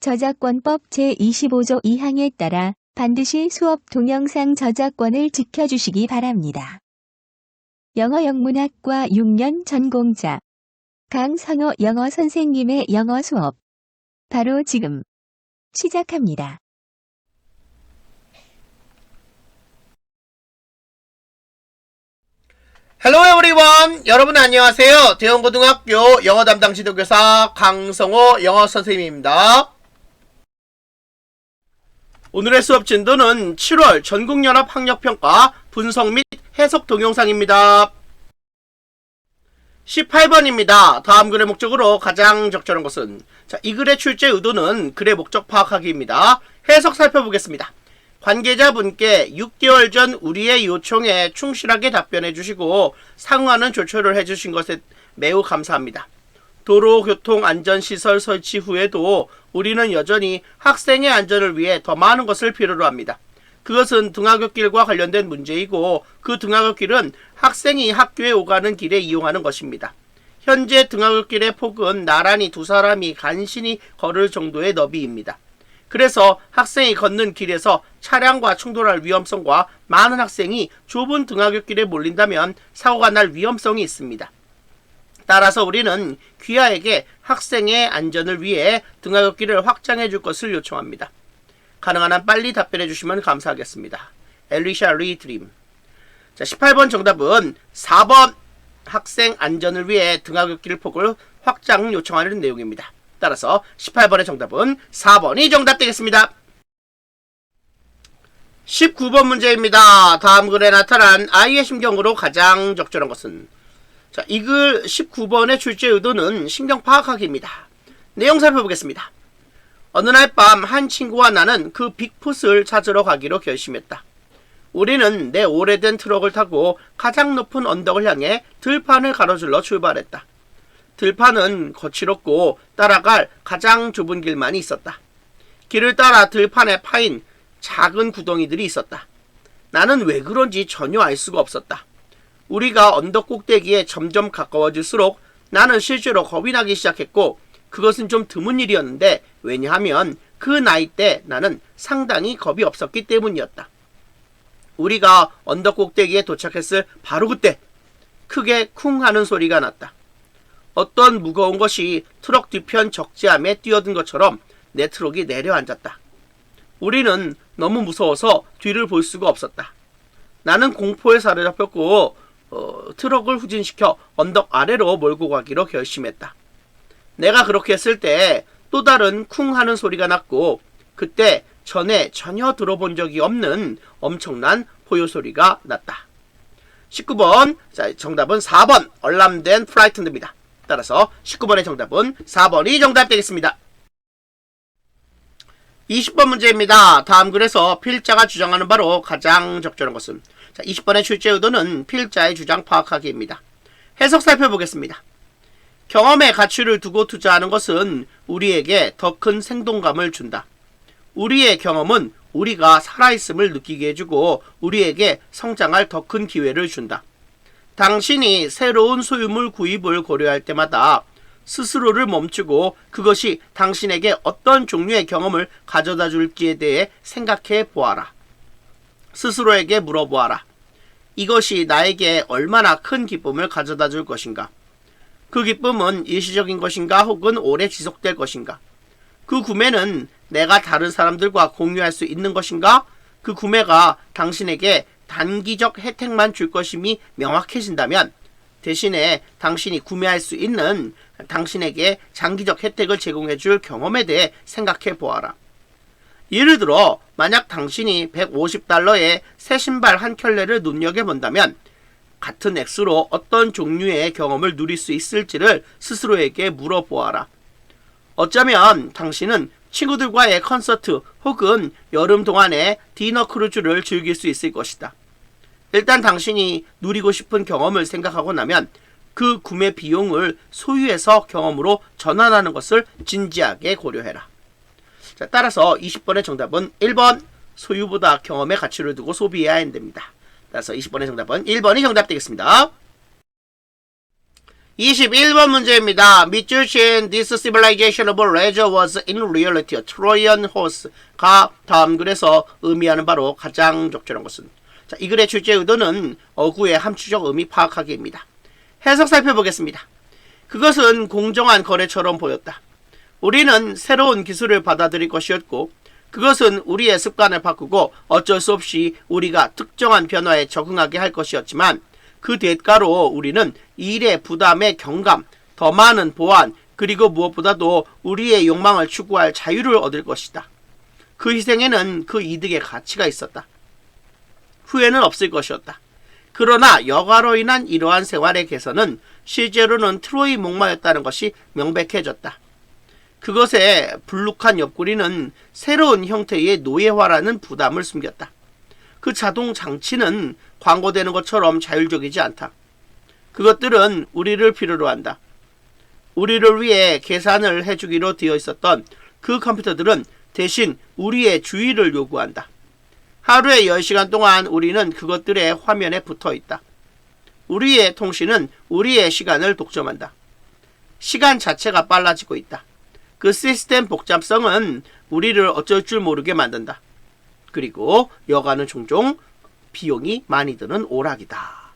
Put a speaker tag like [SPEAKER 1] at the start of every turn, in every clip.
[SPEAKER 1] 저작권법 제25조 2항에 따라 반드시 수업 동영상 저작권을 지켜주시기 바랍니다. 영어 영문학과 6년 전공자 강선호 영어 선생님의 영어 수업 바로 지금 시작합니다.
[SPEAKER 2] Hello everyone! 여러분 안녕하세요. 대원고등학교 영어 담당 지도교사 강성호 영어 선생님입니다. 오늘의 수업 진도는 7월 전국연합학력평가 분석 및 해석 동영상입니다. 18번입니다. 다음 글의 목적으로 가장 적절한 것은 이 글의 출제 의도는 글의 목적 파악하기입니다. 해석 살펴보겠습니다. 관계자분께 6개월 전 우리의 요청에 충실하게 답변해 주시고 상응하는 조처를 해주신 것에 매우 감사합니다. 도로교통안전시설 설치 후에도 우리는 여전히 학생의 안전을 위해 더 많은 것을 필요로 합니다. 그것은 등하굣길과 관련된 문제이고 그 등하굣길은 학생이 학교에 오가는 길에 이용하는 것입니다. 현재 등하굣길의 폭은 나란히 두 사람이 간신히 걸을 정도의 너비입니다. 그래서 학생이 걷는 길에서 차량과 충돌할 위험성과 많은 학생이 좁은 등하굣길에 몰린다면 사고가 날 위험성이 있습니다. 따라서 우리는 귀하에게 학생의 안전을 위해 등하굣길을 확장해 줄 것을 요청합니다. 가능한 한 빨리 답변해 주시면 감사하겠습니다. 엘리샤 리 드림. 18번 정답은 4번 학생 안전을 위해 등하굣길 폭을 확장 요청하는 내용입니다. 따라서 18번의 정답은 4번이 정답 되겠습니다. 19번 문제입니다. 다음 글에 나타난 아이의 심경으로 가장 적절한 것은 이 글 19번의 출제 의도는 심경 파악하기입니다. 내용 살펴보겠습니다. 어느 날 밤 한 친구와 나는 그 빅풋을 찾으러 가기로 결심했다. 우리는 내 오래된 트럭을 타고 가장 높은 언덕을 향해 들판을 가로질러 출발했다. 들판은 거칠었고 따라갈 가장 좁은 길만이 있었다. 길을 따라 들판에 파인 작은 구덩이들이 있었다. 나는 왜 그런지 전혀 알 수가 없었다. 우리가 언덕 꼭대기에 점점 가까워질수록 나는 실제로 겁이 나기 시작했고 그것은 좀 드문 일이었는데 왜냐하면 그 나이 때 나는 상당히 겁이 없었기 때문이었다. 우리가 언덕 꼭대기에 도착했을 바로 그때 크게 쿵 하는 소리가 났다. 어떤 무거운 것이 트럭 뒤편 적재함에 뛰어든 것처럼 내 트럭이 내려앉았다. 우리는 너무 무서워서 뒤를 볼 수가 없었다. 나는 공포에 사로잡혔고 트럭을 후진시켜 언덕 아래로 몰고 가기로 결심했다. 내가 그렇게 했을 때 또 다른 쿵 하는 소리가 났고 그때 전에 전혀 들어본 적이 없는 엄청난 포효 소리가 났다. 19번 정답은 4번 Alarmed and Frightened입니다. 따라서 19번의 정답은 4번이 정답 되겠습니다. 20번 문제입니다. 다음 글에서 필자가 주장하는 바로 가장 적절한 것은 20번의 출제 의도는 필자의 주장 파악하기입니다. 해석 살펴보겠습니다. 경험의 가치를 두고 투자하는 것은 우리에게 더 큰 생동감을 준다. 우리의 경험은 우리가 살아있음을 느끼게 해주고 우리에게 성장할 더 큰 기회를 준다. 당신이 새로운 소유물 구입을 고려할 때마다 스스로를 멈추고 그것이 당신에게 어떤 종류의 경험을 가져다 줄지에 대해 생각해 보아라. 스스로에게 물어보아라. 이것이 나에게 얼마나 큰 기쁨을 가져다 줄 것인가? 그 기쁨은 일시적인 것인가 혹은 오래 지속될 것인가? 그 구매는 내가 다른 사람들과 공유할 수 있는 것인가? 그 구매가 당신에게 단기적 혜택만 줄 것임이 명확해진다면 대신에 당신이 구매할 수 있는 당신에게 장기적 혜택을 제공해 줄 경험에 대해 생각해 보아라. 예를 들어 만약 당신이 $150의 새 신발 한 켤레를 눈여겨본다면 같은 액수로 어떤 종류의 경험을 누릴 수 있을지를 스스로에게 물어보아라. 어쩌면 당신은 친구들과의 콘서트 혹은 여름 동안의 디너 크루즈를 즐길 수 있을 것이다. 일단 당신이 누리고 싶은 경험을 생각하고 나면 그 구매 비용을 소유에서 경험으로 전환하는 것을 진지하게 고려해라. 따라서 20번의 정답은 1번 소유보다 경험의 가치를 두고 소비해야 한답니다. 따라서 20번의 정답은 1번이 정답 되겠습니다. 21번 문제입니다. 밑줄친 This civilization of leisure was in reality a Trojan horse가 다음 글에서 의미하는 바로 가장 적절한 것은. 자, 이 글의 출제 의도는 어구의 함축적 의미 파악하기입니다. 해석 살펴보겠습니다. 그것은 공정한 거래처럼 보였다. 우리는 새로운 기술을 받아들일 것이었고 그것은 우리의 습관을 바꾸고 어쩔 수 없이 우리가 특정한 변화에 적응하게 할 것이었지만 그 대가로 우리는 일의 부담의 경감, 더 많은 보안, 그리고 무엇보다도 우리의 욕망을 추구할 자유를 얻을 것이다. 그 희생에는 그 이득의 가치가 있었다. 후회는 없을 것이었다. 그러나 여가로 인한 이러한 생활의 개선은 실제로는 트로이 목마였다는 것이 명백해졌다. 그것의 불룩한 옆구리는 새로운 형태의 노예화라는 부담을 숨겼다. 그 자동 장치는 광고되는 것처럼 자율적이지 않다. 그것들은 우리를 필요로 한다. 우리를 위해 계산을 해주기로 되어 있었던 그 컴퓨터들은 대신 우리의 주의를 요구한다. 하루에 10시간 동안 우리는 그것들의 화면에 붙어 있다. 우리의 통신은 우리의 시간을 독점한다. 시간 자체가 빨라지고 있다. 그 시스템 복잡성은 우리를 어쩔 줄 모르게 만든다. 그리고 여가는 종종 비용이 많이 드는 오락이다.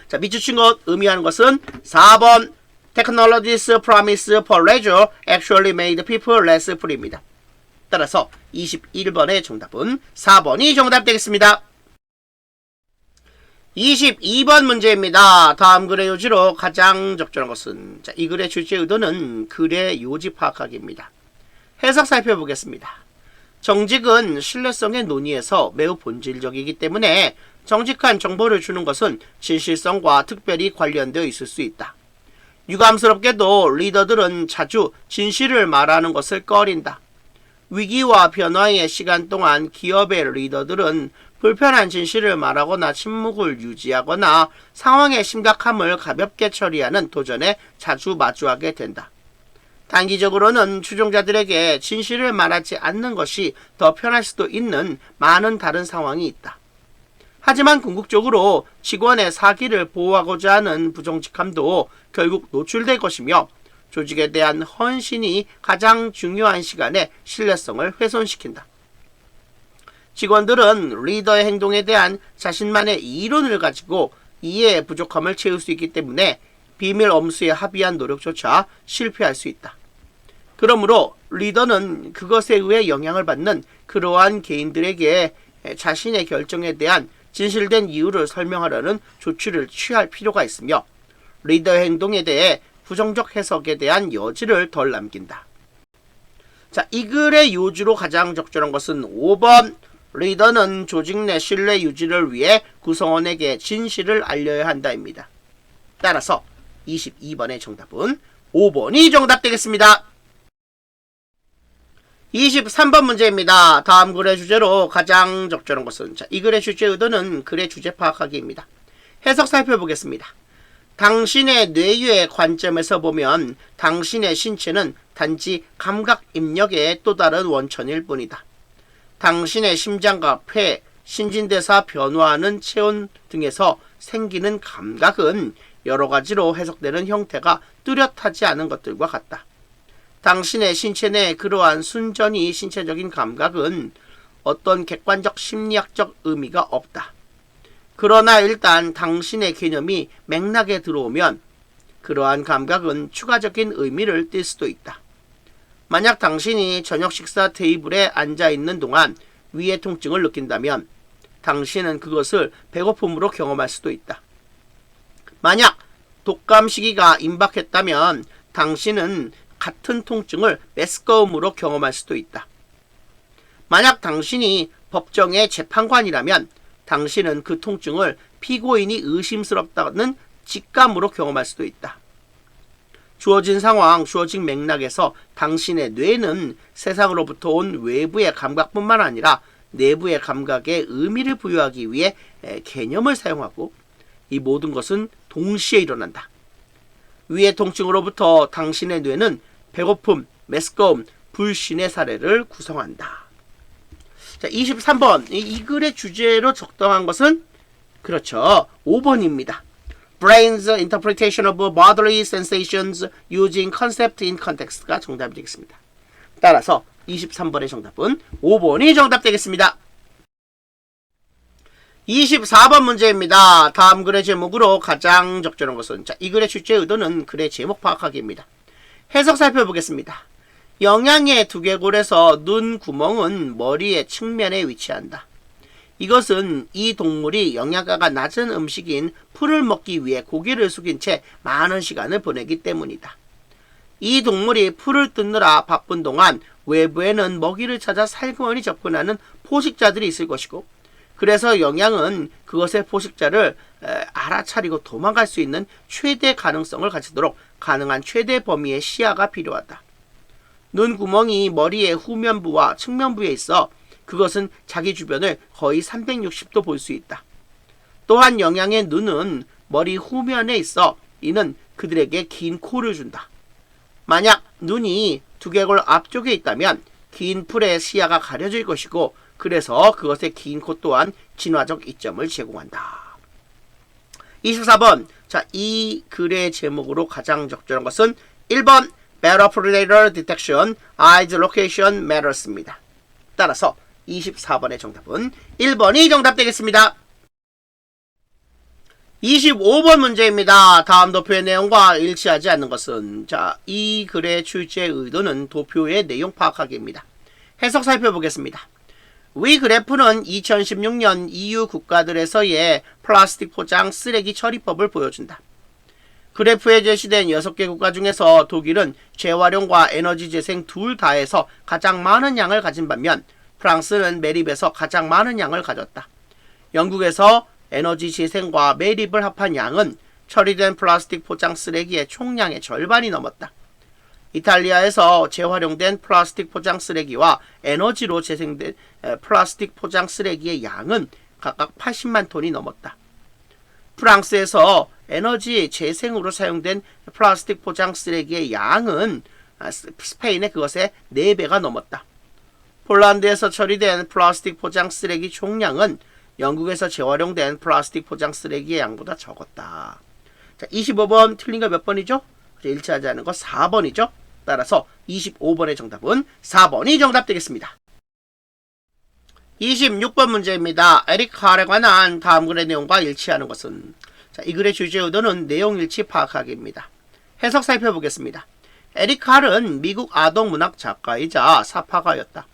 [SPEAKER 2] 자, 밑줄친 것 의미하는 것은 4번 Technology's promise for leisure actually made people less free입니다. 따라서 21번의 정답은 4번이 정답 되겠습니다. 22번 문제입니다. 다음 글의 요지로 가장 적절한 것은. 자, 이 글의 출제 의도는 글의 요지 파악하기입니다. 해석 살펴보겠습니다. 정직은 신뢰성의 논의에서 매우 본질적이기 때문에 정직한 정보를 주는 것은 진실성과 특별히 관련되어 있을 수 있다. 유감스럽게도 리더들은 자주 진실을 말하는 것을 꺼린다. 위기와 변화의 시간 동안 기업의 리더들은 불편한 진실을 말하거나 침묵을 유지하거나 상황의 심각함을 가볍게 처리하는 도전에 자주 마주하게 된다. 단기적으로는 추종자들에게 진실을 말하지 않는 것이 더 편할 수도 있는 많은 다른 상황이 있다. 하지만 궁극적으로 직원의 사기를 보호하고자 하는 부정직함도 결국 노출될 것이며 조직에 대한 헌신이 가장 중요한 시간에 신뢰성을 훼손시킨다. 직원들은 리더의 행동에 대한 자신만의 이론을 가지고 이해의 부족함을 채울 수 있기 때문에 비밀 엄수에 합의한 노력조차 실패할 수 있다. 그러므로 리더는 그것에 의해 영향을 받는 그러한 개인들에게 자신의 결정에 대한 진실된 이유를 설명하려는 조치를 취할 필요가 있으며 리더의 행동에 대해 부정적 해석에 대한 여지를 덜 남긴다. 자, 이 글의 요지로 가장 적절한 것은 5번 리더는 조직 내 신뢰 유지를 위해 구성원에게 진실을 알려야 한다입니다. 따라서 22번의 정답은 5번이 정답 되겠습니다. 23번 문제입니다. 다음 글의 주제로 가장 적절한 것은. 자, 이 글의 출제 의도는 글의 주제 파악하기입니다. 해석 살펴보겠습니다. 당신의 뇌의 관점에서 보면 당신의 신체는 단지 감각 입력의 또 다른 원천일 뿐이다. 당신의 심장과 폐, 신진대사 변화하는 체온 등에서 생기는 감각은 여러 가지로 해석되는 형태가 뚜렷하지 않은 것들과 같다. 당신의 신체 내 그러한 순전히 신체적인 감각은 어떤 객관적 심리학적 의미가 없다. 그러나 일단 당신의 개념이 맥락에 들어오면 그러한 감각은 추가적인 의미를 띨 수도 있다. 만약 당신이 저녁 식사 테이블에 앉아있는 동안 위의 통증을 느낀다면 당신은 그것을 배고픔으로 경험할 수도 있다. 만약 독감 시기가 임박했다면 당신은 같은 통증을 메스꺼움으로 경험할 수도 있다. 만약 당신이 법정의 재판관이라면 당신은 그 통증을 피고인이 의심스럽다는 직감으로 경험할 수도 있다. 주어진 상황, 주어진 맥락에서 당신의 뇌는 세상으로부터 온 외부의 감각뿐만 아니라 내부의 감각에 의미를 부여하기 위해 개념을 사용하고 이 모든 것은 동시에 일어난다. 위의 통증으로부터 당신의 뇌는 배고픔, 메스꺼움, 불신의 사례를 구성한다. 자, 23번. 이 글의 주제로 적당한 것은 그렇죠. 5번입니다. brain's interpretation of bodily sensations using concept in context가 정답이 되겠습니다. 따라서 23번의 정답은 5번이 정답 되겠습니다. 24번 문제입니다. 다음 글의 제목으로 가장 적절한 것은, 자, 이 글의 출제 의도는 글의 제목 파악하기입니다. 해석 살펴보겠습니다. 영양의 두개골에서 눈 구멍은 머리의 측면에 위치한다. 이것은 이 동물이 영양가가 낮은 음식인 풀을 먹기 위해 고개를 숙인 채 많은 시간을 보내기 때문이다. 이 동물이 풀을 뜯느라 바쁜 동안 외부에는 먹이를 찾아 살그머니 접근하는 포식자들이 있을 것이고, 그래서 영양은 그것의 포식자를 알아차리고 도망갈 수 있는 최대 가능성을 가지도록 가능한 최대 범위의 시야가 필요하다. 눈구멍이 머리의 후면부와 측면부에 있어 그것은 자기 주변을 거의 360도 볼 수 있다. 또한 영양의 눈은 머리 후면에 있어 이는 그들에게 긴 코를 준다. 만약 눈이 두개골 앞쪽에 있다면 긴 풀의 시야가 가려질 것이고, 그래서 그것의 긴 코 또한 진화적 이점을 제공한다. 24번. 자, 이 글의 제목으로 가장 적절한 것은 1번 Better Predator Detection, Eyes Location Matters입니다. 따라서 24번의 정답은 1번이 정답 되겠습니다. 25번 문제입니다. 다음 도표의 내용과 일치하지 않는 것은, 자, 이 글의 출제 의도는 도표의 내용 파악하기입니다. 해석 살펴보겠습니다. 위 그래프는 2016년 EU 국가들에서의 플라스틱 포장 쓰레기 처리법을 보여준다. 그래프에 제시된 6개 국가 중에서 독일은 재활용과 에너지 재생 둘 다에서 가장 많은 양을 가진 반면 프랑스는 매립에서 가장 많은 양을 가졌다. 영국에서 에너지 재생과 매립을 합한 양은 처리된 플라스틱 포장 쓰레기의 총량의 절반이 넘었다. 이탈리아에서 재활용된 플라스틱 포장 쓰레기와 에너지로 재생된 플라스틱 포장 쓰레기의 양은 각각 80만 톤이 넘었다. 프랑스에서 에너지 재생으로 사용된 플라스틱 포장 쓰레기의 양은 스페인의 그것의 4배가 넘었다. 폴란드에서 처리된 플라스틱 포장 쓰레기 총량은 영국에서 재활용된 플라스틱 포장 쓰레기의 양보다 적었다. 자, 25번 틀린 거 몇 번이죠? 일치하지 않은 거 4번이죠? 따라서 25번의 정답은 4번이 정답 되겠습니다. 26번 문제입니다. 에릭 칼에 관한 다음 글의 내용과 일치하는 것은, 자, 이 글의 주제 의도는 내용 일치 파악하기입니다. 해석 살펴보겠습니다. 에릭 칼은 미국 아동문학 작가이자 사파가였다.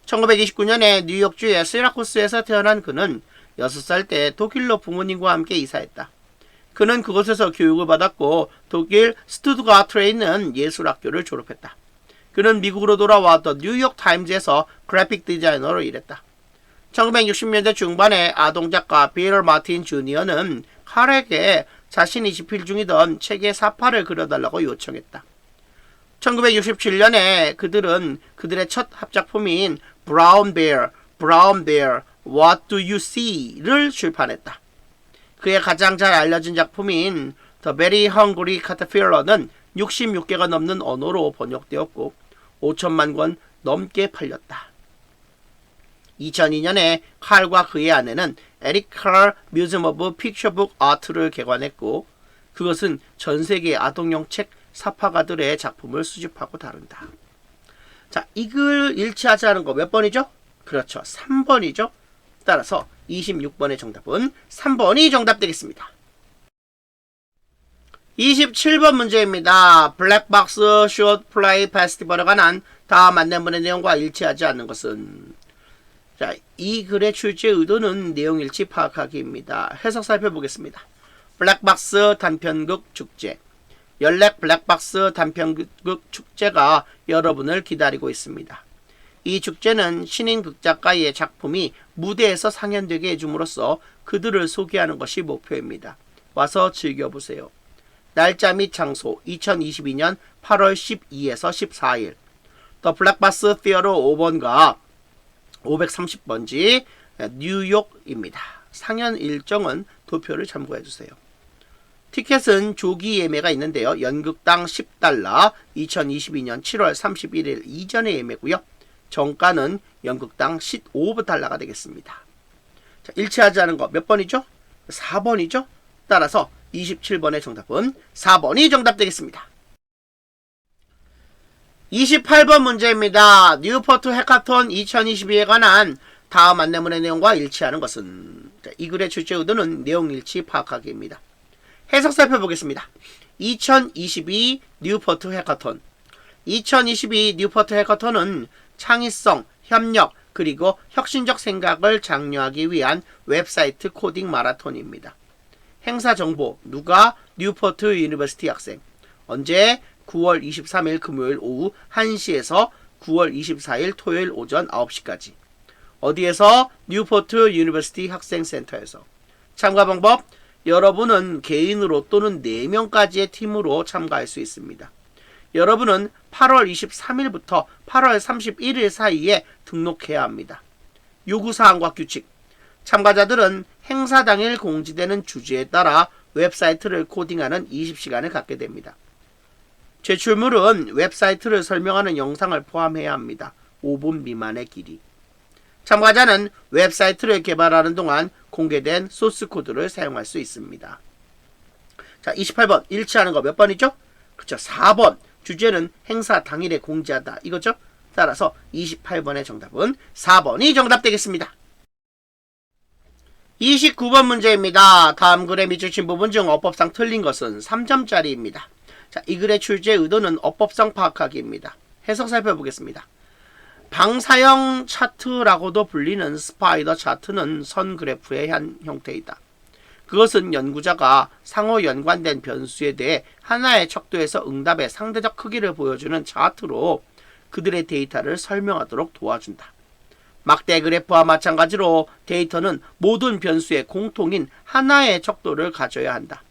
[SPEAKER 2] 1929년에 뉴욕주의 시라쿠스에서 태어난 그는 6살 때 독일로 부모님과 함께 이사했다. 그는 그곳에서 교육을 받았고 독일 스투트가트에 있는 예술학교를 졸업했다. 그는 미국으로 돌아와 더 뉴욕 타임즈에서 그래픽 디자이너로 일했다. 1960년대 중반에 아동작가 빌 마틴 주니어는 칼에게 자신이 집필 중이던 책의 사파를 그려달라고 요청했다. 1967년에 그들은 그들의 첫 합작품인 Brown Bear, What Do You See?를 출판했다. 그의 가장 잘 알려진 작품인 The Very Hungry Caterpillar는 66개가 넘는 언어로 번역되었고 5천만 권 넘게 팔렸다. 2002년에 칼과 그의 아내는 에릭 칼 뮤지엄 오브 픽처북 아트를 개관했고 그것은 전세계 아동용 책 사파가들의 작품을 수집하고 다룬다. 자, 이 글 일치하지 않은 거 몇 번이죠? 그렇죠. 3번이죠. 따라서 26번의 정답은 3번이 정답 되겠습니다. 27번 문제입니다. 블랙박스 숏 플레이 페스티벌에 관한 다음 안내문의 내용과 일치하지 않는 것은, 자, 이 글의 출제 의도는 내용 일치 파악하기입니다. 해석 살펴보겠습니다. 블랙박스 단편극 축제, 연렉 블랙박스 단편극 축제가 여러분을 기다리고 있습니다. 이 축제는 신인 극작가의 작품이 무대에서 상연되게 해줌으로써 그들을 소개하는 것이 목표입니다. 와서 즐겨보세요. 날짜 및 장소 2022년 8월 12에서 14일 더 블랙박스 티어로 5번과 530번지 뉴욕입니다. 상연 일정은 도표를 참고해주세요. 티켓은 조기 예매가 있는데요. 연극당 $10, 2022년 7월 31일 이전의 예매고요. 정가는 연극당 $15가 되겠습니다. 자, 일치하지 않은 거 몇 번이죠? 4번이죠? 따라서 27번의 정답은 4번이 정답 되겠습니다. 28번 문제입니다. 뉴포트 해카톤 2022에 관한 다음 안내문의 내용과 일치하는 것은? 이 글의 출제 의도는 내용 일치 파악하기입니다. 해석 살펴보겠습니다. 2022 뉴포트 해카톤. 2022 뉴포트 해카톤은 창의성, 협력, 그리고 혁신적 생각을 장려하기 위한 웹사이트 코딩 마라톤입니다. 행사 정보, 누가? 뉴포트 유니버시티 학생. 언제? 9월 23일 금요일 오후 1시에서 9월 24일 토요일 오전 9시까지. 어디에서? 뉴포트 유니버시티 학생센터에서. 참가 방법, 여러분은 개인으로 또는 4명까지의 팀으로 참가할 수 있습니다. 여러분은 8월 23일부터 8월 31일 사이에 등록해야 합니다. 요구사항과 규칙, 참가자들은 행사 당일 공지되는 주제에 따라 웹사이트를 코딩하는 20시간을 갖게 됩니다. 제출물은 웹사이트를 설명하는 영상을 포함해야 합니다. 5분 미만의 길이. 참가자는 웹사이트를 개발하는 동안 공개된 소스코드를 사용할 수 있습니다. 자, 28번 일치하는 거 몇 번이죠? 그쵸, 4번. 주제는 행사 당일에 공지하다 이거죠? 따라서 28번의 정답은 4번이 정답 되겠습니다. 29번 문제입니다. 다음 글에 밑줄친 부분 중 어법상 틀린 것은 3점짜리입니다. 자, 이 글의 출제 의도는 어법상 파악하기입니다. 해석 살펴보겠습니다. 방사형 차트라고도 불리는 스파이더 차트는 선 그래프의 한 형태이다. 그것은 연구자가 상호 연관된 변수에 대해 하나의 척도에서 응답의 상대적 크기를 보여주는 차트로 그들의 데이터를 설명하도록 도와준다. 막대 그래프와 마찬가지로 데이터는 모든 변수의 공통인 하나의 척도를 가져야 한다.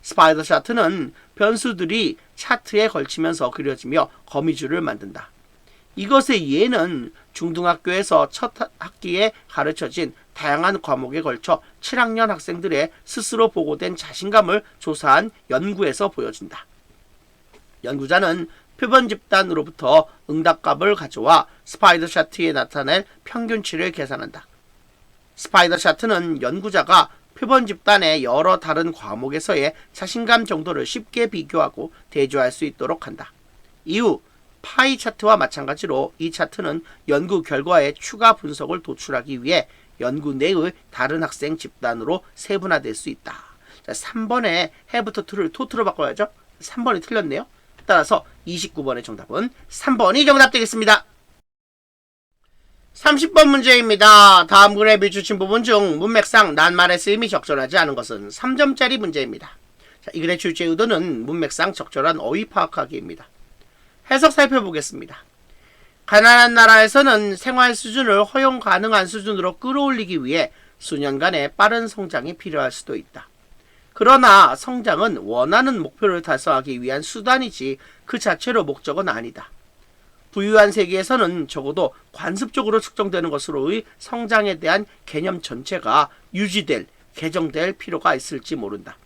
[SPEAKER 2] 스파이더 차트는 변수들이 차트에 걸치면서 그려지며 거미줄을 만든다. 이것의 이해는 중등학교에서 첫 학기에 가르쳐진 다양한 과목에 걸쳐 7학년 학생들의 스스로 보고된 자신감을 조사한 연구에서 보여진다. 연구자는 표본 집단으로부터 응답값을 가져와 스파이더 차트에 나타낼 평균치를 계산한다. 스파이더 차트는 연구자가 표본 집단의 여러 다른 과목에서의 자신감 정도를 쉽게 비교하고 대조할 수 있도록 한다. 이후 파이 차트와 마찬가지로 이 차트는 연구 결과의 추가 분석을 도출하기 위해 연구 내의 다른 학생 집단으로 세분화될 수 있다. 자, 3번에 해부터 토트로 바꿔야죠. 3번이 틀렸네요. 따라서 29번의 정답은 3번이 정답 되겠습니다. 30번 문제입니다. 다음 글에 비추친 부분 중 문맥상 낱말의 쓰임이 적절하지 않은 것은? 3점짜리 문제입니다. 자, 이 글의 출제 의도는 문맥상 적절한 어휘 파악하기입니다. 해석 살펴보겠습니다. 가난한 나라에서는 생활 수준을 허용 가능한 수준으로 끌어올리기 위해 수년간의 빠른 성장이 필요할 수도 있다. 그러나 성장은 원하는 목표를 달성하기 위한 수단이지 그 자체로 목적은 아니다. 부유한 세계에서는 적어도 관습적으로 측정되는 것으로의 성장에 대한 개념 전체가 유지될, 개정될 필요가 있을지 모른다.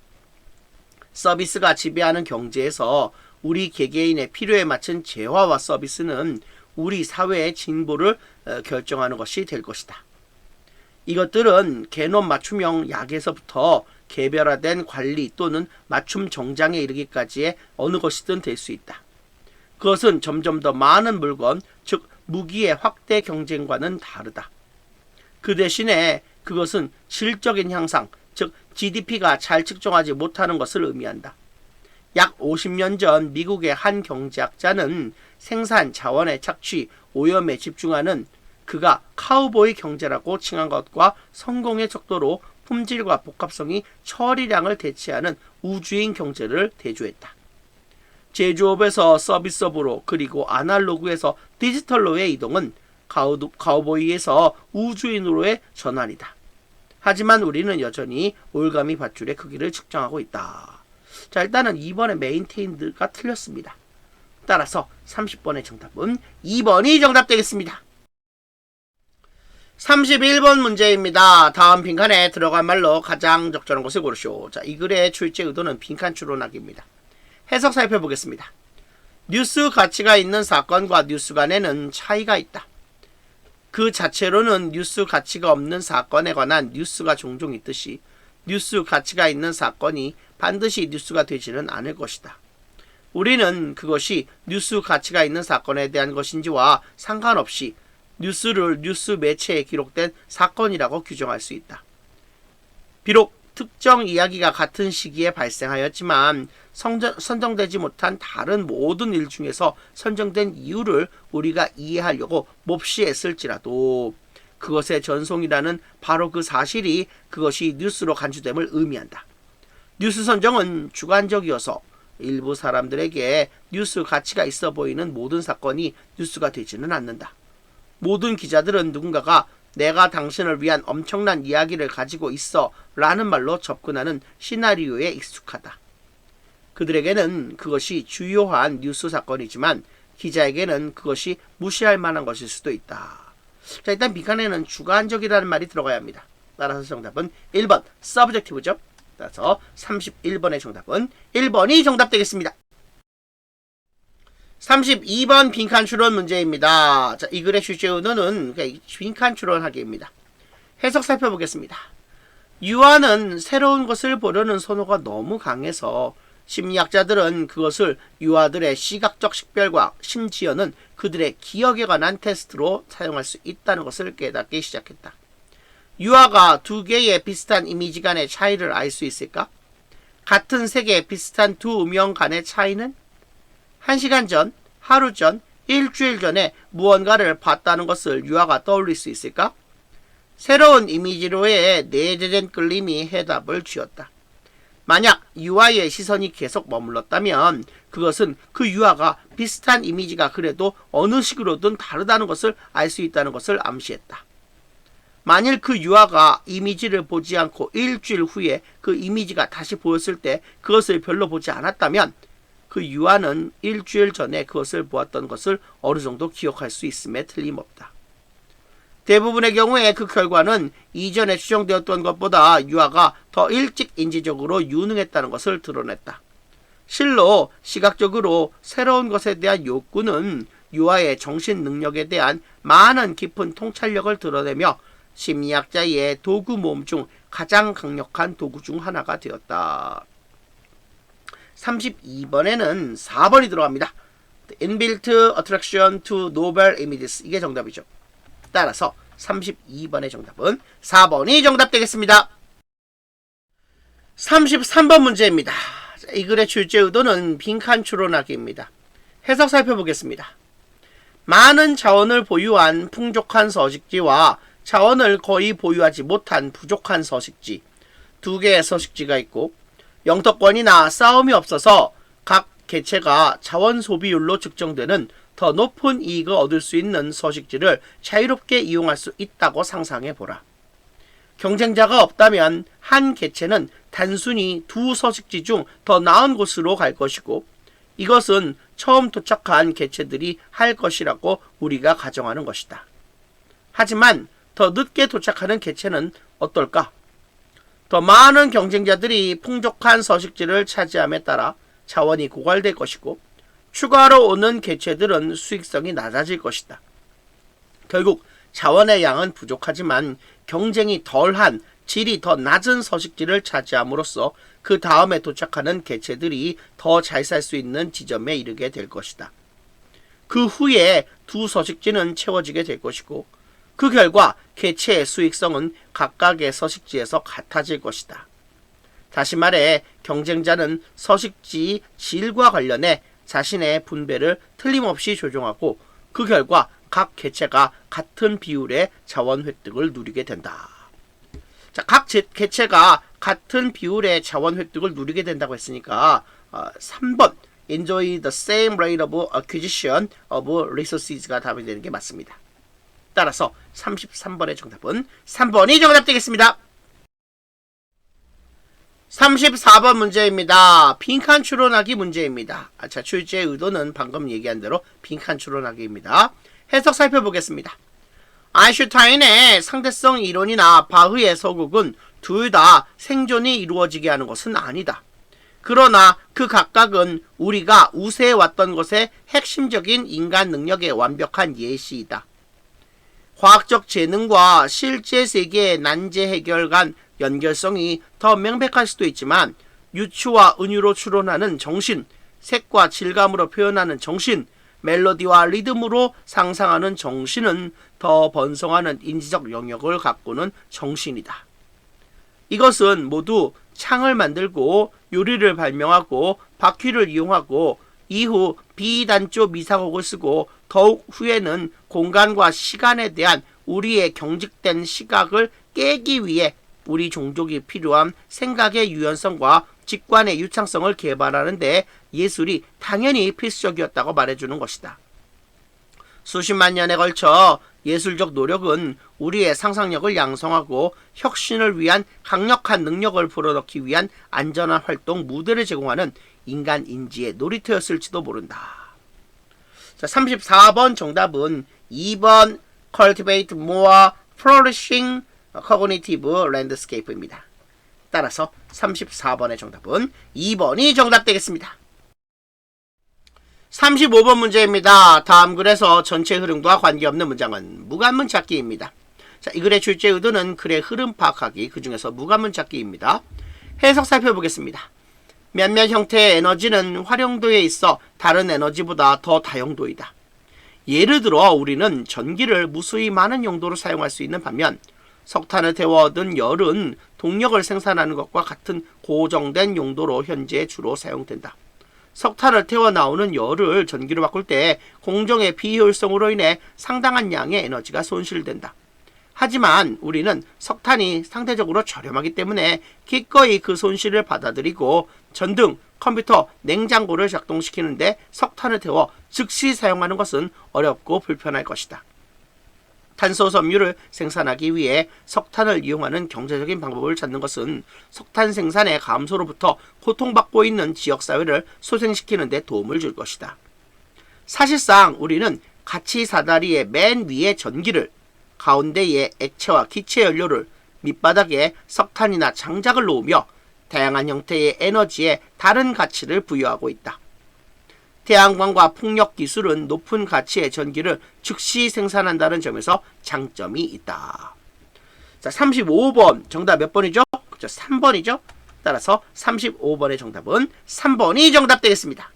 [SPEAKER 2] 서비스가 지배하는 경제에서 우리 개개인의 필요에 맞춘 재화와 서비스는 우리 사회의 진보를 결정하는 것이 될 것이다. 이것들은 개놈 맞춤형 약에서부터 개별화된 관리 또는 맞춤 정장에 이르기까지의 어느 것이든 될 수 있다. 그것은 점점 더 많은 물건, 즉 무기의 확대 경쟁과는 다르다. 그 대신에 그것은 질적인 향상, 즉 GDP가 잘 측정하지 못하는 것을 의미한다. 약 50년 전 미국의 한 경제학자는 생산 자원의 착취, 오염에 집중하는 그가 카우보이 경제라고 칭한 것과 성공의 척도로 품질과 복합성이 처리량을 대체하는 우주인 경제를 대조했다. 제조업에서 서비스업으로 그리고 아날로그에서 디지털로의 이동은 카우보이에서 우주인으로의 전환이다. 하지만 우리는 여전히 올가미 밧줄의 크기를 측정하고 있다. 자, 일단은 2번의 메인테인드가 틀렸습니다. 따라서 30번의 정답은 2번이 정답 되겠습니다. 31번 문제입니다. 다음 빈칸에 들어간 말로 가장 적절한 것을 고르시오. 자, 이 글의 출제 의도는 빈칸 추론하기입니다. 해석 살펴보겠습니다. 뉴스 가치가 있는 사건과 뉴스 간에는 차이가 있다. 그 자체로는 뉴스 가치가 없는 사건에 관한 뉴스가 종종 있듯이 뉴스 가치가 있는 사건이 반드시 뉴스가 되지는 않을 것이다. 우리는 그것이 뉴스 가치가 있는 사건에 대한 것인지와 상관없이 뉴스를 뉴스 매체에 기록된 사건이라고 규정할 수 있다. 비록 특정 이야기가 같은 시기에 발생하였지만 선정되지 못한 다른 모든 일 중에서 선정된 이유를 우리가 이해하려고 몹시 애쓸지라도 그것의 전송이라는 바로 그 사실이 그것이 뉴스로 간주됨을 의미한다. 뉴스 선정은 주관적이어서 일부 사람들에게 뉴스 가치가 있어 보이는 모든 사건이 뉴스가 되지는 않는다. 모든 기자들은 누군가가 내가 당신을 위한 엄청난 이야기를 가지고 있어 라는 말로 접근하는 시나리오에 익숙하다. 그들에게는 그것이 주요한 뉴스 사건이지만 기자에게는 그것이 무시할 만한 것일 수도 있다. 자, 일단 빈칸에는 주관적이라는 말이 들어가야 합니다. 따라서 정답은 1번 subjective죠. 따라서 31번의 정답은 1번이 정답 되겠습니다. 32번 빈칸 추론 문제입니다. 자, 이 글의 주제 의도는 빈칸 추론하기입니다. 해석 살펴보겠습니다. 유아는 새로운 것을 보려는 선호가 너무 강해서 심리학자들은 그것을 유아들의 시각적 식별과 심지어는 그들의 기억에 관한 테스트로 사용할 수 있다는 것을 깨닫기 시작했다. 유아가 두 개의 비슷한 이미지 간의 차이를 알 수 있을까? 같은 색의 비슷한 두 음영 간의 차이는? 1시간 전, 하루 전, 일주일 전에 무언가를 봤다는 것을 유아가 떠올릴 수 있을까? 새로운 이미지로의 내재된 끌림이 해답을 쥐었다. 만약 유아의 시선이 계속 머물렀다면 그것은 그 유아가 비슷한 이미지가 그래도 어느 식으로든 다르다는 것을 알 수 있다는 것을 암시했다. 만일 그 유아가 이미지를 보지 않고 일주일 후에 그 이미지가 다시 보였을 때 그것을 별로 보지 않았다면 그 유아는 일주일 전에 그것을 보았던 것을 어느 정도 기억할 수 있음에 틀림없다. 대부분의 경우에 그 결과는 이전에 추정되었던 것보다 유아가 더 일찍 인지적으로 유능했다는 것을 드러냈다. 실로 시각적으로 새로운 것에 대한 욕구는 유아의 정신 능력에 대한 많은 깊은 통찰력을 드러내며 심리학자의 도구 모음 중 가장 강력한 도구 중 하나가 되었다. 32번에는 4번이 들어갑니다. Inbuilt Attraction to Novel Images. 이게 정답이죠. 따라서 32번의 정답은 4번이 정답 되겠습니다. 33번 문제입니다. 이 글의 출제 의도는 빈칸 추론하기입니다. 해석 살펴보겠습니다. 많은 자원을 보유한 풍족한 서식지와 자원을 거의 보유하지 못한 부족한 서식지, 두 개의 서식지가 있고 영토권이나 싸움이 없어서 각 개체가 자원 소비율로 측정되는 더 높은 이익을 얻을 수 있는 서식지를 자유롭게 이용할 수 있다고 상상해보라. 경쟁자가 없다면 한 개체는 단순히 두 서식지 중 더 나은 곳으로 갈 것이고 이것은 처음 도착한 개체들이 할 것이라고 우리가 가정하는 것이다. 하지만 더 늦게 도착하는 개체는 어떨까? 더 많은 경쟁자들이 풍족한 서식지를 차지함에 따라 자원이 고갈될 것이고 추가로 오는 개체들은 수익성이 낮아질 것이다. 결국 자원의 양은 부족하지만 경쟁이 덜한 질이 더 낮은 서식지를 차지함으로써 그 다음에 도착하는 개체들이 더 잘 살 수 있는 지점에 이르게 될 것이다. 그 후에 두 서식지는 채워지게 될 것이고 그 결과 개체의 수익성은 각각의 서식지에서 같아질 것이다. 다시 말해 경쟁자는 서식지 질과 관련해 자신의 분배를 틀림없이 조정하고 그 결과 각 개체가 같은 비율의 자원 획득을 누리게 된다. 자, 각 개체가 같은 비율의 자원 획득을 누리게 된다고 했으니까 3번 Enjoy the same rate of acquisition of resources가 답이 되는 게 맞습니다. 따라서 33번의 정답은 3번이 정답 되겠습니다. 34번 문제입니다. 빈칸 추론하기 문제입니다. 자, 출제의 의도는 방금 얘기한 대로 빈칸 추론하기입니다. 해석 살펴보겠습니다. 아인슈타인의 상대성 이론이나 바흐의 서곡은 둘 다 생존이 이루어지게 하는 것은 아니다. 그러나 그 각각은 우리가 우세해왔던 것의 핵심적인 인간 능력의 완벽한 예시이다. 과학적 재능과 실제 세계의 난제 해결 간 연결성이 더 명백할 수도 있지만 유추와 은유로 추론하는 정신, 색과 질감으로 표현하는 정신, 멜로디와 리듬으로 상상하는 정신은 더 번성하는 인지적 영역을 갖고는 정신이다. 이것은 모두 창을 만들고 요리를 발명하고 바퀴를 이용하고 이후 비단조 미사곡을 쓰고 더욱 후에는 공간과 시간에 대한 우리의 경직된 시각을 깨기 위해 우리 종족이 필요한 생각의 유연성과 직관의 유창성을 개발하는 데 예술이 당연히 필수적이었다고 말해주는 것이다. 수십만 년에 걸쳐 예술적 노력은 우리의 상상력을 양성하고 혁신을 위한 강력한 능력을 불어넣기 위한 안전한 활동 무대를 제공하는 인간 인지의 놀이터였을지도 모른다. 자, 34번 정답은 2번 Cultivate More Flourishing Cognitive Landscape입니다. 따라서 34번의 정답은 2번이 정답 되겠습니다. 35번 문제입니다. 다음 글에서 전체 흐름과 관계없는 문장은 무관문 찾기입니다. 자, 이 글의 출제 의도는 글의 흐름 파악하기, 그 중에서 무관문 찾기입니다. 해석 살펴보겠습니다. 몇몇 형태의 에너지는 활용도에 있어 다른 에너지보다 더 다용도이다. 예를 들어 우리는 전기를 무수히 많은 용도로 사용할 수 있는 반면 석탄을 태워 얻은 열은 동력을 생산하는 것과 같은 고정된 용도로 현재 주로 사용된다. 석탄을 태워 나오는 열을 전기로 바꿀 때 공정의 비효율성으로 인해 상당한 양의 에너지가 손실된다. 하지만 우리는 석탄이 상대적으로 저렴하기 때문에 기꺼이 그 손실을 받아들이고 전등, 컴퓨터, 냉장고를 작동시키는데 석탄을 태워 즉시 사용하는 것은 어렵고 불편할 것이다. 탄소 섬유를 생산하기 위해 석탄을 이용하는 경제적인 방법을 찾는 것은 석탄 생산의 감소로부터 고통받고 있는 지역사회를 소생시키는 데 도움을 줄 것이다. 사실상 우리는 가치 사다리의 맨 위에 전기를, 가운데에 액체와 기체 연료를, 밑바닥에 석탄이나 장작을 놓으며 다양한 형태의 에너지에 다른 가치를 부여하고 있다. 태양광과 풍력 기술은 높은 가치의 전기를 즉시 생산한다는 점에서 장점이 있다. 자, 35번 정답 몇 번이죠? 그렇죠, 3번이죠. 따라서 35번의 정답은 3번이 정답 되겠습니다.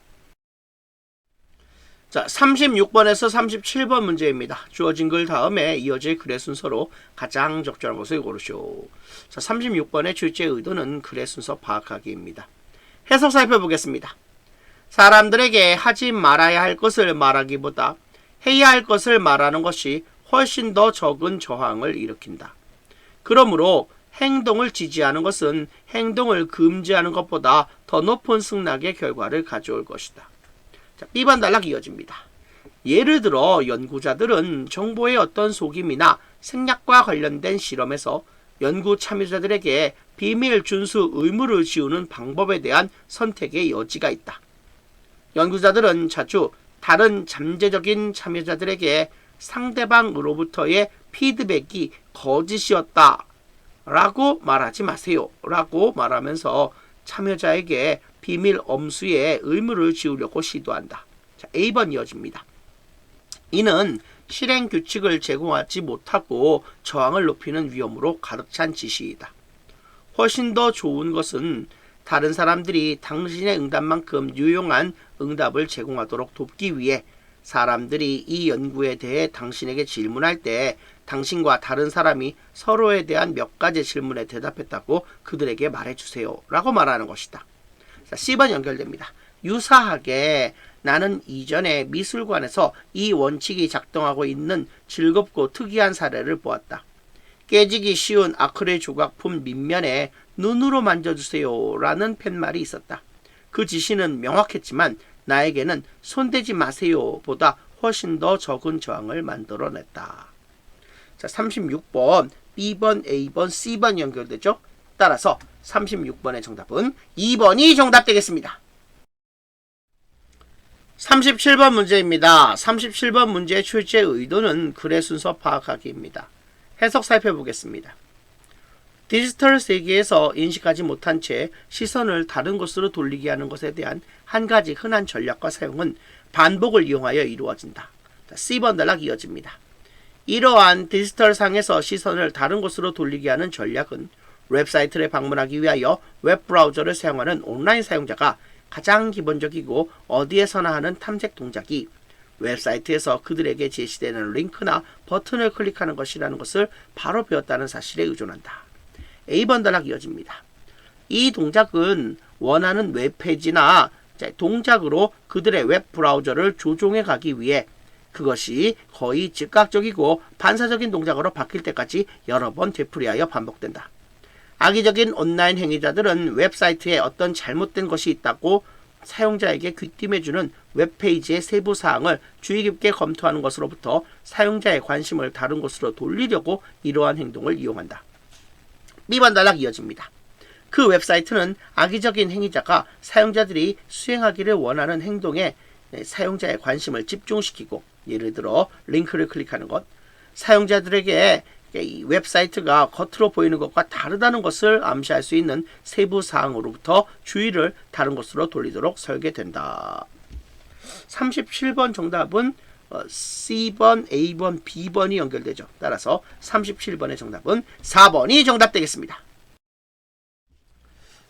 [SPEAKER 2] 자, 36번에서 37번 문제입니다. 주어진 글 다음에 이어질 글의 순서로 가장 적절한 것을 고르시오. 자, 36번의 출제 의도는 글의 순서 파악하기입니다. 해석 살펴보겠습니다. 사람들에게 하지 말아야 할 것을 말하기보다 해야 할 것을 말하는 것이 훨씬 더 적은 저항을 일으킨다. 그러므로 행동을 지지하는 것은 행동을 금지하는 것보다 더 높은 승낙의 결과를 가져올 것이다. 자, B번 단락 이어집니다. 예를 들어 연구자들은 정보의 어떤 속임이나 생략과 관련된 실험에서 연구 참여자들에게 비밀 준수 의무를 지우는 방법에 대한 선택의 여지가 있다. 연구자들은 자주 다른 잠재적인 참여자들에게 상대방으로부터의 피드백이 거짓이었다 라고 말하지 마세요 라고 말하면서 참여자에게 비밀 엄수의 의무를 지우려고 시도한다. 자, A번 이어집니다. 이는 실행 규칙을 제공하지 못하고 저항을 높이는 위험으로 가득 찬 지시이다. 훨씬 더 좋은 것은 다른 사람들이 당신의 응답만큼 유용한 응답을 제공하도록 돕기 위해 사람들이 이 연구에 대해 당신에게 질문할 때 당신과 다른 사람이 서로에 대한 몇 가지 질문에 대답했다고 그들에게 말해주세요 라고 말하는 것이다. 자, C번 연결됩니다. 유사하게 나는 이전에 미술관에서 이 원칙이 작동하고 있는 즐겁고 특이한 사례를 보았다. 깨지기 쉬운 아크릴 조각품 밑면에 눈으로 만져주세요 라는 팻말이 있었다. 그 지시는 명확했지만 나에게는 손대지 마세요 보다 훨씬 더 적은 저항을 만들어냈다. 자, 36번 B번, A번, C번 연결되죠? 따라서 36번의 정답은 2번이 정답 되겠습니다. 37번 문제입니다. 37번 문제의 출제 의도는 글의 순서 파악하기입니다. 해석 살펴보겠습니다. 디지털 세계에서 인식하지 못한 채 시선을 다른 곳으로 돌리게 하는 것에 대한 한 가지 흔한 전략과 사용은 반복을 이용하여 이루어진다. C번 단락 이어집니다. 이러한 디지털 상에서 시선을 다른 곳으로 돌리게 하는 전략은 웹사이트를 방문하기 위하여 웹브라우저를 사용하는 온라인 사용자가 가장 기본적이고 어디에서나 하는 탐색 동작이 웹사이트에서 그들에게 제시되는 링크나 버튼을 클릭하는 것이라는 것을 바로 배웠다는 사실에 의존한다. A번단락 이어집니다. 이 동작은 원하는 웹페이지나 동작으로 그들의 웹브라우저를 조종해 가기 위해 그것이 거의 즉각적이고 반사적인 동작으로 바뀔 때까지 여러 번 되풀이하여 반복된다. 악의적인 온라인 행위자들은 웹사이트에 어떤 잘못된 것이 있다고 사용자에게 귀띔해주는 웹페이지의 세부 사항을 주의 깊게 검토하는 것으로부터 사용자의 관심을 다른 곳으로 돌리려고 이러한 행동을 이용한다. B번단락 이어집니다. 그 웹사이트는 악의적인 행위자가 사용자들이 수행하기를 원하는 행동에 사용자의 관심을 집중시키고, 예를 들어 링크를 클릭하는 것, 사용자들에게 이 웹사이트가 겉으로 보이는 것과 다르다는 것을 암시할 수 있는 세부 사항으로부터 주의를 다른 곳으로 돌리도록 설계된다. 37번 정답은 C번, A번, B번이 연결되죠. 따라서 37번의 정답은 4번이 정답 되겠습니다.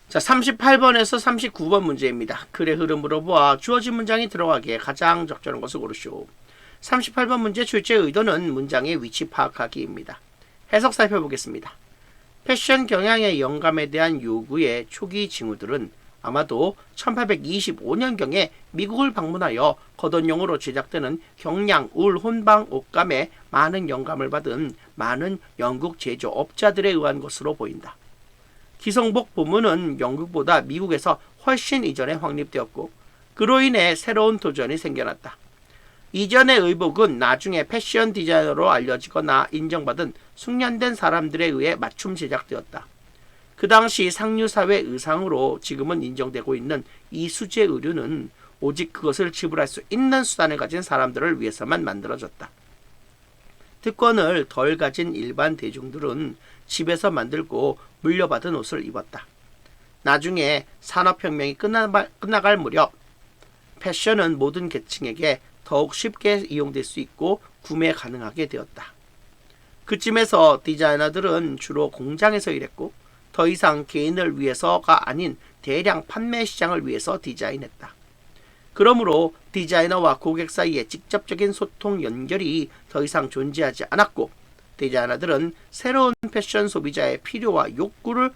[SPEAKER 2] 자, 38번에서 39번 문제입니다. 글의 흐름으로 보아 주어진 문장이 들어가기에 가장 적절한 것을 고르시오. 38번 문제 출제의 의도는 문장의 위치 파악하기입니다. 해석 살펴보겠습니다. 패션 경향의 영감에 대한 요구의 초기 징후들은 아마도 1825년경에 미국을 방문하여 겉옷용으로 제작되는 경량 울 혼방 옷감에 많은 영감을 받은 많은 영국 제조업자들에 의한 것으로 보인다. 기성복 부문은 영국보다 미국에서 훨씬 이전에 확립되었고, 그로 인해 새로운 도전이 생겨났다. 이전의 의복은 나중에 패션 디자이너로 알려지거나 인정받은 숙련된 사람들에 의해 맞춤 제작되었다. 그 당시 상류사회 의상으로 지금은 인정되고 있는 이 수제 의류는 오직 그것을 지불할 수 있는 수단을 가진 사람들을 위해서만 만들어졌다. 특권을 덜 가진 일반 대중들은 집에서 만들고 물려받은 옷을 입었다. 나중에 산업혁명이 끝나갈 무렵 패션은 모든 계층에게 더욱 쉽게 이용될 수 있고 구매 가능하게 되었다. 그쯤에서 디자이너들은 주로 공장에서 일했고 더 이상 개인을 위해서가 아닌 대량 판매 시장을 위해서 디자인했다. 그러므로 디자이너와 고객 사이의 직접적인 소통 연결이 더 이상 존재하지 않았고, 디자이너들은 새로운 패션 소비자의 필요와 욕구를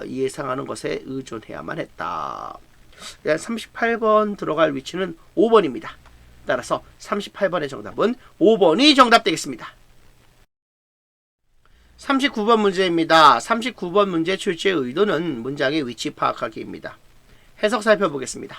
[SPEAKER 2] 예상하는 것에 의존해야만 했다. 38번 들어갈 위치는 5번입니다. 따라서 38번의 정답은 5번이 정답 되겠습니다. 39번 문제입니다. 39번 문제 출제의 의도는 문장의 위치 파악하기입니다. 해석 살펴보겠습니다.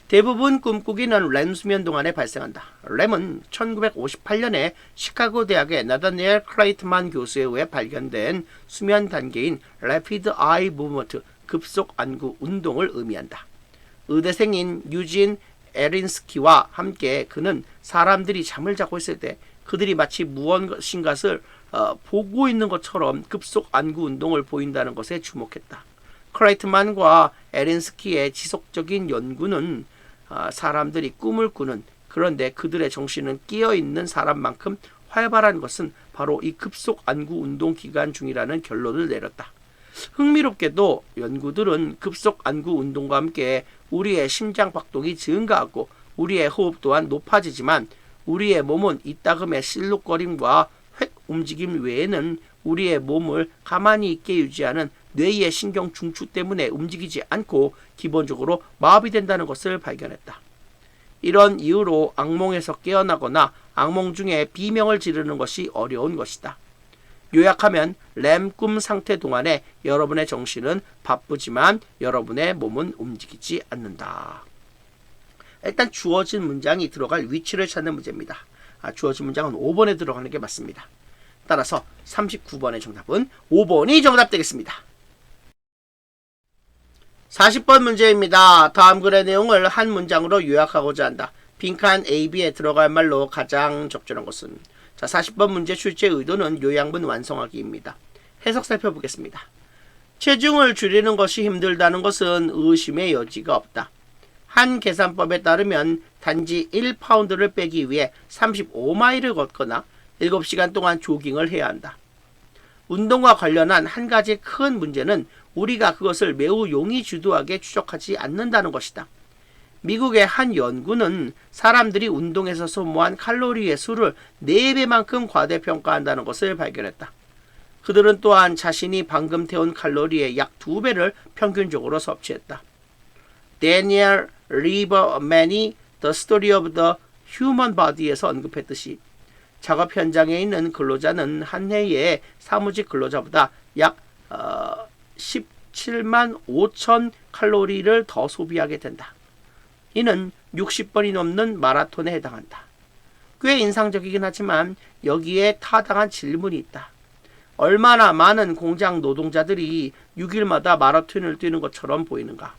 [SPEAKER 2] 대부분 꿈꾸기는 램 수면 동안에 발생한다. 램은 1958년에 시카고 대학의 나다니엘 클레이트만 교수에 의해 발견된 수면 단계인 Rapid Eye Movement 급속 안구 운동을 의미한다. 의대생인 유진 에린스키와 함께 그는 사람들이 잠을 자고 있을 때 그들이 마치 무엇인가를 보고 있는 것처럼 급속 안구 운동을 보인다는 것에 주목했다. 클레이트만과 에린스키의 지속적인 연구는 사람들이 꿈을 꾸는, 그런데 그들의 정신은 깨어있는 사람만큼 활발한 것은 바로 이 급속 안구 운동 기간 중이라는 결론을 내렸다. 흥미롭게도 연구들은 급속 안구 운동과 함께 우리의 심장 박동이 증가하고 우리의 호흡 또한 높아지지만 우리의 몸은 이따금의 실룩거림과 획 움직임 외에는 우리의 몸을 가만히 있게 유지하는 뇌의 신경 중추 때문에 움직이지 않고 기본적으로 마비된다는 것을 발견했다. 이런 이유로 악몽에서 깨어나거나 악몽 중에 비명을 지르는 것이 어려운 것이다. 요약하면 렘 꿈 상태 동안에 여러분의 정신은 바쁘지만 여러분의 몸은 움직이지 않는다. 일단 주어진 문장이 들어갈 위치를 찾는 문제입니다. 주어진 문장은 5번에 들어가는 게 맞습니다. 따라서 39번의 정답은 5번이 정답 되겠습니다. 40번 문제입니다. 다음 글의 내용을 한 문장으로 요약하고자 한다. 빈칸 A, B에 들어갈 말로 가장 적절한 것은? 자, 40번 문제 출제 의도는 요양문 완성하기입니다. 해석 살펴보겠습니다. 체중을 줄이는 것이 힘들다는 것은 의심의 여지가 없다. 한 계산법에 따르면 단지 1파운드를 빼기 위해 35마일을 걷거나 7시간 동안 조깅을 해야 한다. 운동과 관련한 한 가지 큰 문제는 우리가 그것을 매우 용의주도하게 추적하지 않는다는 것이다. 미국의 한 연구는 사람들이 운동에서 소모한 칼로리의 수를 4배만큼 과대평가한다는 것을 발견했다. 그들은 또한 자신이 방금 태운 칼로리의 약 2배를 평균적으로 섭취했다. 데니엘 리버맨이 The Story of the Human Body에서 언급했듯이 작업 현장에 있는 근로자는 한 해에 사무직 근로자보다 약 17만 5천 칼로리를 더 소비하게 된다. 이는 60번이 넘는 마라톤에 해당한다. 꽤 인상적이긴 하지만 여기에 타당한 질문이 있다. 얼마나 많은 공장 노동자들이 6일마다 마라톤을 뛰는 것처럼 보이는가?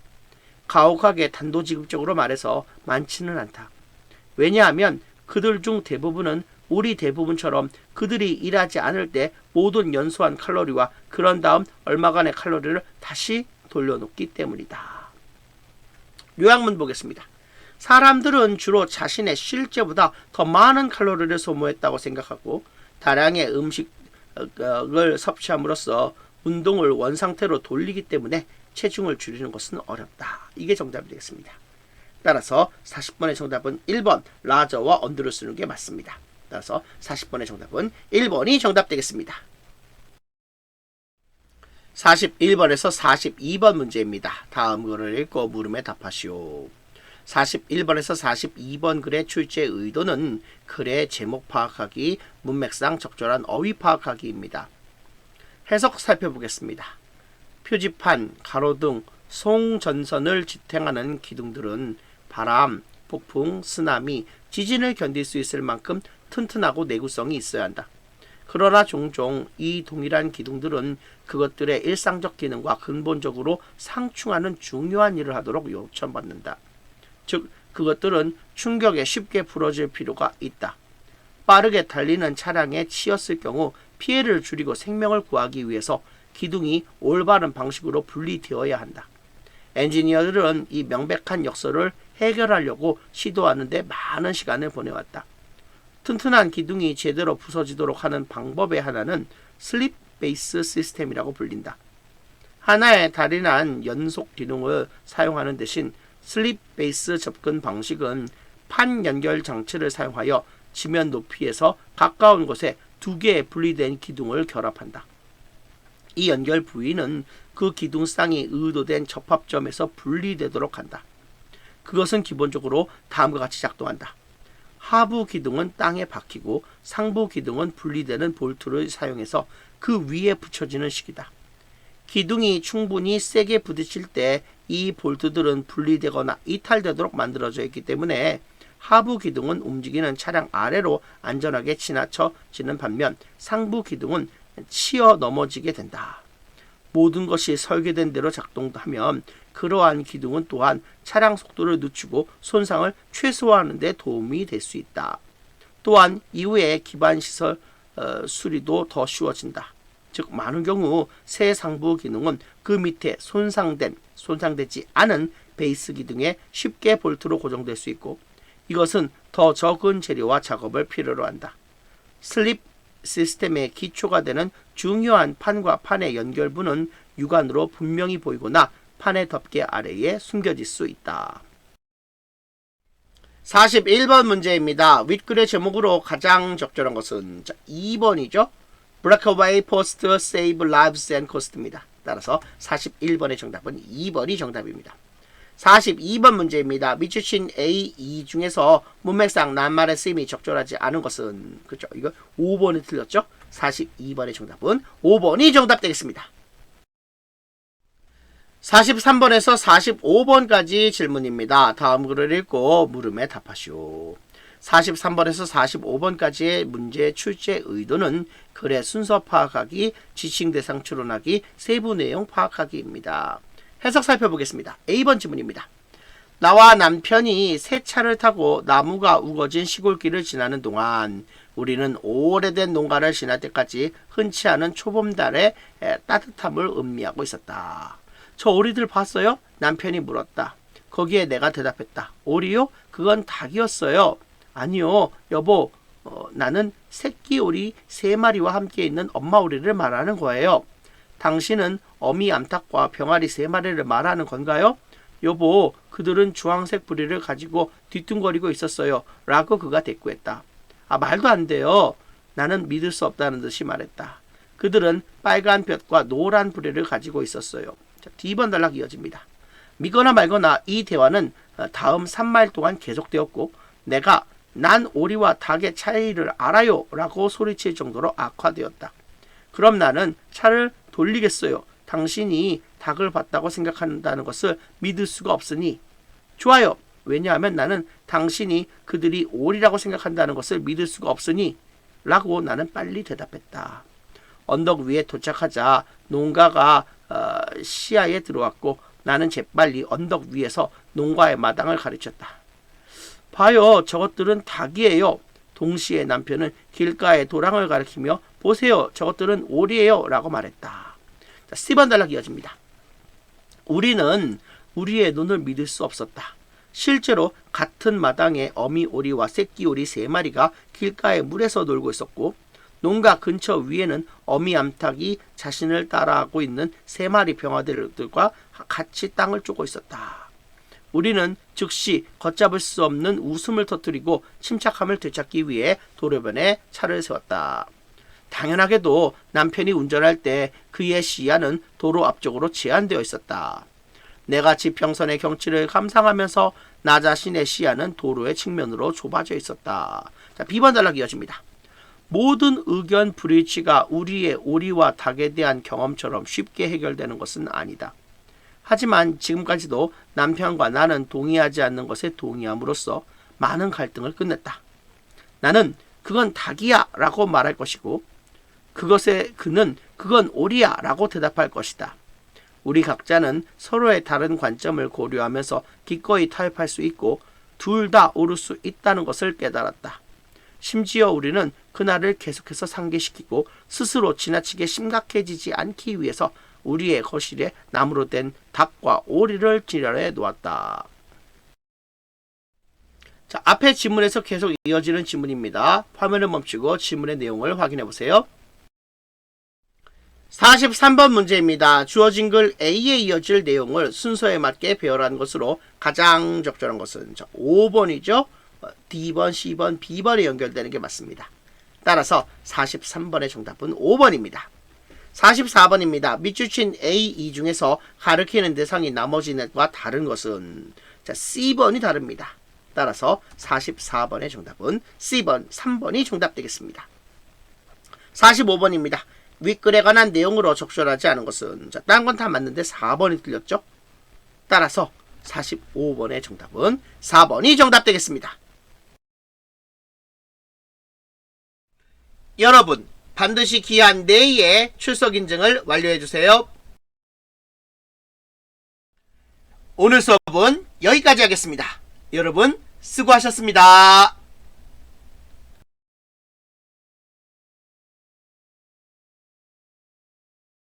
[SPEAKER 2] 가혹하게 단도직입적으로 말해서 많지는 않다. 왜냐하면 그들 중 대부분은 우리 대부분처럼 그들이 일하지 않을 때 모든 연소한 칼로리와 그런 다음 얼마간의 칼로리를 다시 돌려놓기 때문이다. 요약문 보겠습니다. 사람들은 주로 자신의 실제보다 더 많은 칼로리를 소모했다고 생각하고 다량의 음식을 섭취함으로써 운동을 원상태로 돌리기 때문에 체중을 줄이는 것은 어렵다. 이게 정답이 되겠습니다. 따라서 40번의 정답은 1번 라저와 언더를 쓰는 게 맞습니다. 따라서 40번의 정답은 1번이 정답 되겠습니다. 41번에서 42번 문제입니다. 다음 글을 읽고 물음에 답하시오. 41번에서 42번 글의 출제 의도는 글의 제목 파악하기, 문맥상 적절한 어휘 파악하기입니다. 해석 살펴보겠습니다. 표지판, 가로등, 송전선을 지탱하는 기둥들은 바람, 폭풍, 쓰나미, 지진을 견딜 수 있을 만큼 튼튼하고 내구성이 있어야 한다. 그러나 종종 이 동일한 기둥들은 그것들의 일상적 기능과 근본적으로 상충하는 중요한 일을 하도록 요청받는다. 즉, 그것들은 충격에 쉽게 부러질 필요가 있다. 빠르게 달리는 차량에 치였을 경우 피해를 줄이고 생명을 구하기 위해서 기둥이 올바른 방식으로 분리되어야 한다. 엔지니어들은 이 명백한 역설을 해결하려고 시도하는 데 많은 시간을 보내왔다. 튼튼한 기둥이 제대로 부서지도록 하는 방법의 하나는 슬립 베이스 시스템이라고 불린다. 하나의 다리난 연속 기둥을 사용하는 대신 슬립 베이스 접근 방식은 판 연결 장치를 사용하여 지면 높이에서 가까운 곳에 2개의 분리된 기둥을 결합한다. 이 연결 부위는 그 기둥쌍이 의도된 접합점에서 분리되도록 한다. 그것은 기본적으로 다음과 같이 작동한다. 하부 기둥은 땅에 박히고 상부 기둥은 분리되는 볼트를 사용해서 그 위에 붙여지는 식이다. 기둥이 충분히 세게 부딪힐 때 이 볼트들은 분리되거나 이탈되도록 만들어져 있기 때문에 하부 기둥은 움직이는 차량 아래로 안전하게 지나쳐지는 반면 상부 기둥은 치어 넘어지게 된다. 모든 것이 설계된 대로 작동하면 그러한 기둥은 또한 차량 속도를 늦추고 손상을 최소화하는 데 도움이 될 수 있다. 또한 이후에 기반시설 수리도 더 쉬워진다. 즉 많은 경우 새 상부 기둥은 그 밑에 손상되지 않은 베이스 기둥에 쉽게 볼트로 고정될 수 있고 이것은 더 적은 재료와 작업을 필요로 한다. 슬립 시스템의 기초가 되는 중요한 판과 판의 연결부는 육안으로 분명히 보이거나 판의 덮개 아래에 숨겨질 수 있다. 41번 문제입니다. 윗글의 제목으로 가장 적절한 것은 2번이죠. Breakaway Post Save Lives and Cost입니다. 따라서 41번의 정답은 2번이 정답입니다. 42번 문제입니다. 밑주신 A, E 중에서 문맥상 낱말의 쓰임이 적절하지 않은 것은 그렇죠. 이거 5번이 틀렸죠. 42번의 정답은 5번이 정답 되겠습니다. 43번에서 45번까지 질문입니다. 다음 글을 읽고 물음에 답하시오. 43번에서 45번까지의 문제의 출제 의도는 글의 순서 파악하기, 지칭 대상 추론하기, 세부 내용 파악하기입니다. 해석 살펴보겠습니다. A번 질문입니다. 나와 남편이 새 차를 타고 나무가 우거진 시골길을 지나는 동안 우리는 오래된 농가를 지날 때까지 흔치 않은 초봄달의 따뜻함을 음미하고 있었다. 저 오리들 봤어요? 남편이 물었다. 거기에 내가 대답했다. 오리요? 그건 닭이었어요. 아니요, 여보, 나는 새끼 오리 3마리와 함께 있는 엄마 오리를 말하는 거예요. 당신은 어미 암탉과 병아리 3마리를 말하는 건가요? 여보, 그들은 주황색 부리를 가지고 뒤뚱거리고 있었어요. 라고 그가 대꾸했다. 말도 안 돼요. 나는 믿을 수 없다는 듯이 말했다. 그들은 빨간 볕과 노란 부리를 가지고 있었어요. 자, D번 단락 이어집니다. 믿거나 말거나 이 대화는 다음 3마일 동안 계속되었고 내가 난 오리와 닭의 차이를 알아요 라고 소리칠 정도로 악화되었다. 그럼 나는 차를 돌리겠어요. 당신이 닭을 봤다고 생각한다는 것을 믿을 수가 없으니. 좋아요. 왜냐하면 나는 당신이 그들이 오리라고 생각한다는 것을 믿을 수가 없으니 라고 나는 빨리 대답했다. 언덕 위에 도착하자 농가가 시야에 들어왔고 나는 재빨리 언덕 위에서 농가의 마당을 가르쳤다. 봐요. 저것들은 닭이에요. 동시에 남편은 길가의 도랑을 가리키며 보세요. 저것들은 오리예요. 라고 말했다. 자, C번 단락 이어집니다. 우리는 우리의 눈을 믿을 수 없었다. 실제로 같은 마당에 어미 오리와 새끼 오리 3마리가 길가의 물에서 놀고 있었고 농가 근처 위에는 어미 암탉이 자신을 따라하고 있는 3마리 병아리들과 같이 땅을 쪼고 있었다. 우리는 즉시 걷잡을 수 없는 웃음을 터뜨리고 침착함을 되찾기 위해 도로변에 차를 세웠다. 당연하게도 남편이 운전할 때 그의 시야는 도로 앞쪽으로 제한되어 있었다. 내가 지평선의 경치를 감상하면서 나 자신의 시야는 도로의 측면으로 좁아져 있었다. 자, B번 단락 이어집니다. 모든 의견 불일치가 우리의 오리와 닭에 대한 경험처럼 쉽게 해결되는 것은 아니다. 하지만 지금까지도 남편과 나는 동의하지 않는 것에 동의함으로써 많은 갈등을 끝냈다. 나는 그건 닭이야 라고 말할 것이고 그건 오리야 라고 대답할 것이다. 우리 각자는 서로의 다른 관점을 고려하면서 기꺼이 타협할 수 있고 둘 다 옳을 수 있다는 것을 깨달았다. 심지어 우리는 그날을 계속해서 상기시키고 스스로 지나치게 심각해지지 않기 위해서 우리의 거실에 나무로 된 닭과 오리를 진열해 놓았다. 자, 앞에 지문에서 계속 이어지는 지문입니다. 화면을 멈추고 지문의 내용을 확인해 보세요. 43번 문제입니다. 주어진 글 A에 이어질 내용을 순서에 맞게 배열한 것으로 가장 적절한 것은 5번이죠. D번, C번, B번에 연결되는 게 맞습니다. 따라서 43번의 정답은 5번입니다. 44번입니다. 밑줄친 A, E 중에서 가리키는 대상이 나머지 넷과 다른 것은 C번이 다릅니다. 따라서 44번의 정답은 C번, 3번이 정답 되겠습니다. 45번입니다. 윗글에 관한 내용으로 적절하지 않은 것은 딴 건 다 맞는데 4번이 틀렸죠? 따라서 45번의 정답은 4번이 정답 되겠습니다. 여러분, 반드시 기한 내에 출석 인증을 완료해 주세요. 오늘 수업은 여기까지 하겠습니다. 여러분, 수고하셨습니다.